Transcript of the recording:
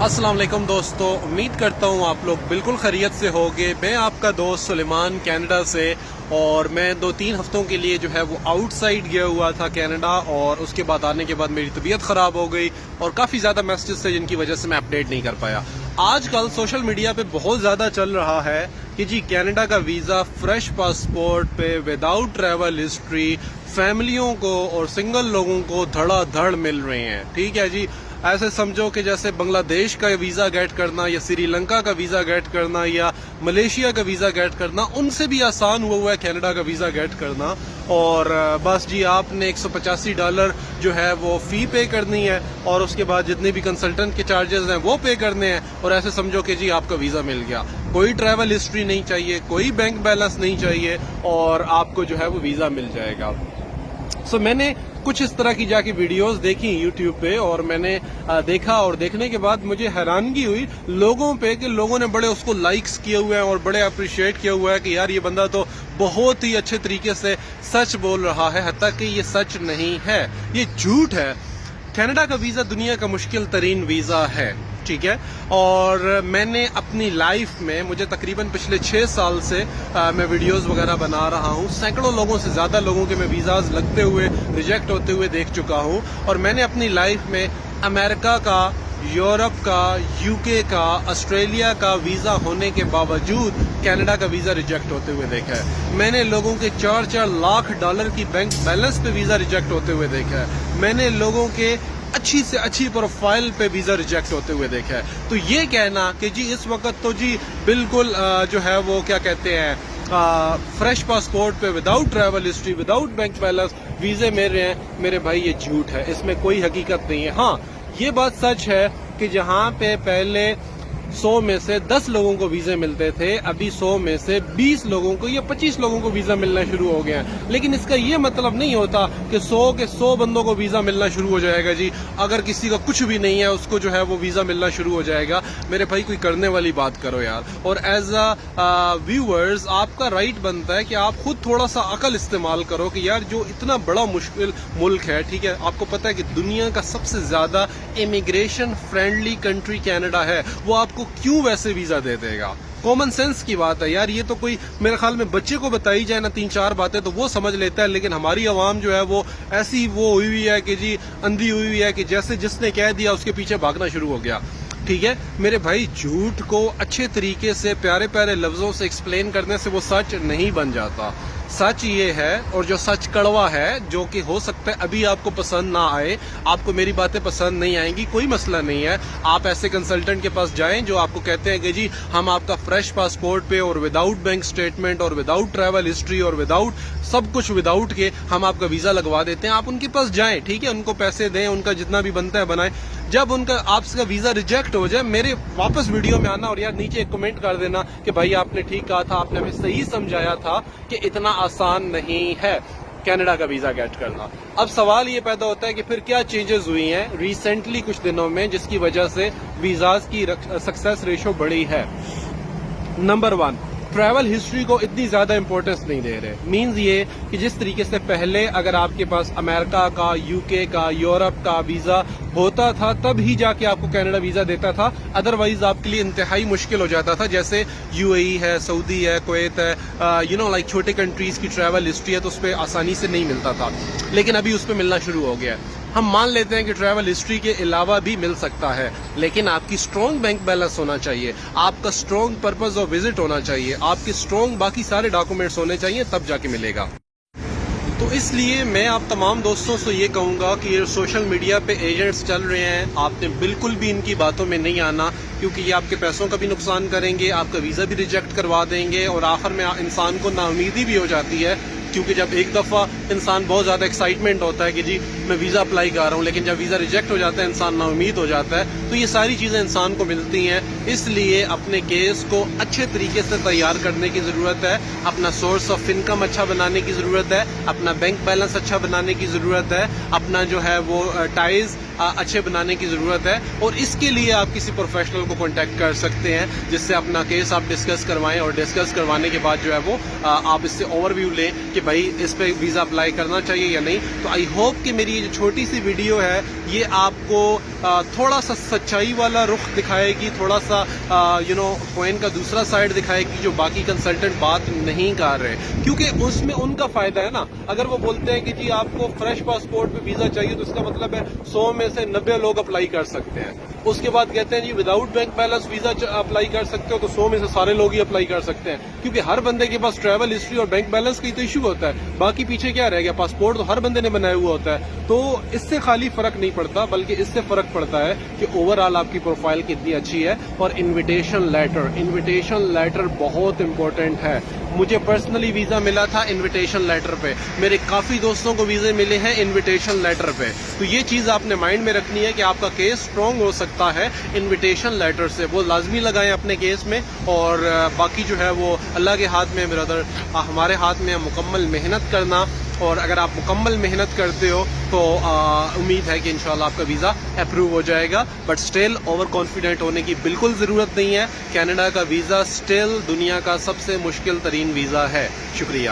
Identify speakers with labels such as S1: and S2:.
S1: अस्सलाम वालेकुम दोस्तों, उम्मीद करता हूँ आप लोग बिल्कुल खैरियत से होंगे। मैं आपका दोस्त सुलेमान कनाडा से, और मैं 2-3 हफ्तों के लिए जो है वो आउटसाइड गया हुआ था कनाडा, और उसके बाद आने के बाद मेरी तबीयत ख़राब हो गई और काफ़ी ज़्यादा मैसेजेस थे जिनकी वजह से मैं अपडेट नहीं कर पाया। आजकल सोशल मीडिया पे बहुत ज़्यादा चल रहा है कि जी कनाडा का वीज़ा फ्रेश पासपोर्ट पे विदाउट ट्रैवल हिस्ट्री फैमिलियों को और सिंगल लोगों को धड़ाधड़ मिल रहे हैं। ठीक है जी, ऐसे समझो कि जैसे बांग्लादेश का वीज़ा गेट करना या श्रीलंका का वीज़ा गेट करना या मलेशिया का वीज़ा गेट करना, उनसे भी आसान हुआ है कनाडा का वीज़ा गेट करना। और बस जी आपने $185 जो है वो फ़ी पे करनी है, और उसके बाद जितने भी कंसल्टेंट के चार्जेस हैं वो पे करने हैं, और ऐसे समझो कि जी आपका वीज़ा मिल गया। कोई ट्रैवल हिस्ट्री नहीं चाहिए, कोई बैंक बैलेंस नहीं चाहिए, और आपको जो है वो वीज़ा मिल जाएगा। सो मैंने कुछ इस तरह की जाके वीडियोस देखी यूट्यूब पे, और मैंने देखा, और देखने के बाद मुझे हैरानगी हुई लोगों पे कि लोगों ने बड़े उसको लाइक्स किए हुए हैं और बड़े अप्रिशिएट किया हुआ है कि यार ये बंदा तो बहुत ही अच्छे तरीके से सच बोल रहा है। हत्ता कि ये सच नहीं है, ये झूठ है। कनाडा का वीज़ा दुनिया का मुश्किल तरीन वीज़ा है, ठीक है। और मैंने अपनी लाइफ में, मुझे तकरीबन पिछले 6 साल से मैं वीडियोस वगैरह बना रहा हूँ। सैकड़ों लोगों से ज़्यादा लोगों के मैं वीज़ाज लगते हुए, रिजेक्ट होते हुए देख चुका हूँ, और मैंने अपनी लाइफ में अमेरिका का, यूरोप का, यूके का, ऑस्ट्रेलिया का वीज़ा होने के बावजूद कनाडा का वीज़ा रिजेक्ट होते हुए देखा है। मैंने लोगों के $4-4 लाख की बैंक बैलेंस पे वीज़ा रिजेक्ट होते हुए देखा है। मैंने लोगों के अच्छी से अच्छी प्रोफाइल पे वीज़ा रिजेक्ट होते हुए देखा है। तो ये कहना कि जी इस वक्त तो जी बिल्कुल जो है वो क्या कहते हैं फ्रेश पासपोर्ट पे without travel history, without bank balance वीज़े मेरे हैं, मेरे भाई ये झूठ है, इसमें कोई हकीकत नहीं है। हाँ, ये बात सच है कि जहाँ पे पहले 100 में से 10 लोगों को वीज़े मिलते थे, अभी 100 में से 20 लोगों को या 25 लोगों को वीज़ा मिलना शुरू हो गया है। लेकिन इसका ये मतलब नहीं होता कि 100 के 100 बंदों को वीज़ा मिलना शुरू हो जाएगा जी। अगर किसी का कुछ भी नहीं है उसको जो है वो वीज़ा मिलना शुरू हो जाएगा। मेरे भाई कोई करने वाली बात करो यार। और एज अ व्यूअर्स आपका राइट बनता है कि आप खुद थोड़ा सा अकल इस्तेमाल करो कि यार जो इतना बड़ा मुश्किल मुल्क है, ठीक है, आपको पता है कि दुनिया का सबसे ज़्यादा इमिग्रेशन फ्रेंडली कंट्री कनाडा है, वो आपको क्यों वैसे वीज़ा दे देगा? कॉमन सेंस की बात है यार। ये तो कोई मेरे ख्याल में बच्चे को बताई जाए ना 3-4 बातें तो वो समझ लेता है, लेकिन हमारी आवाम जो है वो ऐसी वो हुई हुई है कि जी अंधी हुई हुई है कि जैसे जिसने कह दिया उसके पीछे भागना शुरू हो गया। ठीक है मेरे भाई, झूठ को अच्छे तरीके से प्यारे प्यारे लफ्जों से एक्सप्लेन करने से वो सच नहीं बन जाता। सच ये है, और जो सच कड़वा है, जो कि हो सकता है अभी आपको पसंद ना आए, आपको मेरी बातें पसंद नहीं आएंगी, कोई मसला नहीं है। आप ऐसे कंसल्टेंट के पास जाएं जो आपको कहते हैं कि जी हम आपका फ्रेश पासपोर्ट पे और विदाउट बैंक स्टेटमेंट और विदाउट ट्रैवल हिस्ट्री और विदाउट सब कुछ विदाउट के हम आपका वीज़ा लगवा देते हैं। आप उनके पास जाएं, ठीक है, उनको पैसे दें, उनका जितना भी बनता है बनाएं। जब उनका आपका वीज़ा रिजेक्ट हो जाए, मेरे वापस वीडियो में आना और यार नीचे एक कमेंट कर देना कि भाई आपने ठीक कहा था, आपने हमें सही समझाया था कि इतना आसान नहीं है कनाडा का वीज़ा गेट करना। अब सवाल ये पैदा होता है कि फिर क्या चेंजेस हुई हैं रिसेंटली कुछ दिनों में जिसकी वजह से वीज़ाज की सक्सेस रेशो बढ़ी है। नंबर 1, ट्रैवल हिस्ट्री को इतनी ज़्यादा इंपॉर्टेंस नहीं दे रहे। मीन्स ये कि जिस तरीके से पहले अगर आपके पास अमेरिका का, यूके का, यूरोप का वीज़ा होता था तब ही जाके आपको कनाडा वीज़ा देता था, अदरवाइज आपके लिए इंतहाई मुश्किल हो जाता था। जैसे यूएई है, सऊदी है, कुवैत है, लाइक छोटे कंट्रीज़ की ट्रैवल हिस्ट्री है तो उस पर आसानी से नहीं मिलता था, लेकिन अभी उस पर मिलना शुरू हो गया है। हम मान लेते हैं कि ट्रैवल हिस्ट्री के अलावा भी मिल सकता है, लेकिन आपकी स्ट्रॉन्ग बैंक बैलेंस होना चाहिए, आपका स्ट्रॉन्ग पर्पस ऑफ विजिट होना चाहिए, आपके स्ट्रॉन्ग बाकी सारे डॉक्यूमेंट्स होने चाहिए, तब जाके मिलेगा। तो इसलिए मैं आप तमाम दोस्तों से ये कहूँगा कि ये सोशल मीडिया पे एजेंट्स चल रहे हैं, आपने बिल्कुल भी इनकी बातों में नहीं आना, क्योंकि ये आपके पैसों का भी नुकसान करेंगे, आपका वीज़ा भी रिजेक्ट करवा देंगे, और आखिर में इंसान को नाउमीदी भी हो जाती है। क्योंकि जब एक दफ़ा इंसान बहुत ज़्यादा एक्साइटमेंट होता है कि जी मैं वीज़ा अप्लाई कर रहा हूँ, लेकिन जब वीज़ा रिजेक्ट हो जाता है इंसान नाउमीद हो जाता है। तो ये सारी चीज़ें इंसान को मिलती हैं। اس لیے اپنے کیس کو اچھے طریقے سے تیار کرنے کی ضرورت ہے, اپنا سورس آف انکم اچھا بنانے کی ضرورت ہے, اپنا بینک بیلنس اچھا بنانے کی ضرورت ہے, اپنا جو ہے وہ ٹائز اچھے بنانے کی ضرورت ہے. اور اس کے لیے آپ کسی پروفیشنل کو کانٹیکٹ کر سکتے ہیں جس سے اپنا کیس آپ ڈسکس کروائیں, اور ڈسکس کروانے کے بعد جو ہے وہ آپ اس سے اوور ویو لیں کہ بھائی اس پہ ویزا اپلائی کرنا چاہیے یا نہیں. تو آئی ہوپ کہ میری یہ جو چھوٹی سی ویڈیو ہے یہ آپ کو تھوڑا سا سچائی والا رخ دکھائے گی, تھوڑا سا کوئن کا دوسرا سائڈ دکھائے گی جو باقی کنسلٹنٹ بات نہیں کر رہے, کیونکہ اس میں ان کا فائدہ ہے نا. اگر وہ بولتے ہیں کہ جی آپ کو فریش پاسپورٹ پہ ویزا چاہیے تو اس کا مطلب ہے 100 میں سے 90 لوگ اپلائی کر سکتے ہیں. اس کے بعد کہتے ہیں جی without bank balance visa apply کر سکتے ہو تو 100 میں سے سارے لوگ ہی اپلائی کر سکتے ہیں, کیونکہ ہر بندے کے پاس ٹریول ہسٹری اور بینک بیلنس کا ہی تو ایشو ہوتا ہے. باقی پیچھے کیا رہ گیا, پاسپورٹ تو ہر بندے نے بنایا ہوا ہوتا ہے. تو اس سے خالی فرق نہیں پڑتا بلکہ اس سے فرق پڑتا ہے کہ اوور آل آپ کی پروفائل کتنی اچھی ہے. اور انویٹیشن لیٹر بہت امپورٹنٹ ہے. مجھے پرسنلی ویزا ملا تھا انویٹیشن لیٹر پہ, میرے کافی دوستوں کو ویزے ملے ہیں انویٹیشن لیٹر پہ. تو یہ چیز آپ نے مائنڈ میں رکھنی ہے کہ آپ کا کیس اسٹرانگ ہو سکتا ہے انویٹیشن لیٹر سے. وہ لازمی لگائیں اپنے کیس میں, اور باقی جو ہے وہ اللہ کے ہاتھ میں برادر, ہمارے ہاتھ میں مکمل محنت کرنا. اور اگر آپ مکمل محنت کرتے ہو تو امید ہے کہ انشاءاللہ آپ کا ویزا اپروو ہو جائے گا. بٹ اسٹل اوور کانفیڈنٹ ہونے کی بالکل ضرورت نہیں ہے. کینیڈا کا ویزا اسٹل دنیا کا سب سے مشکل ترین ویزا ہے. شکریہ.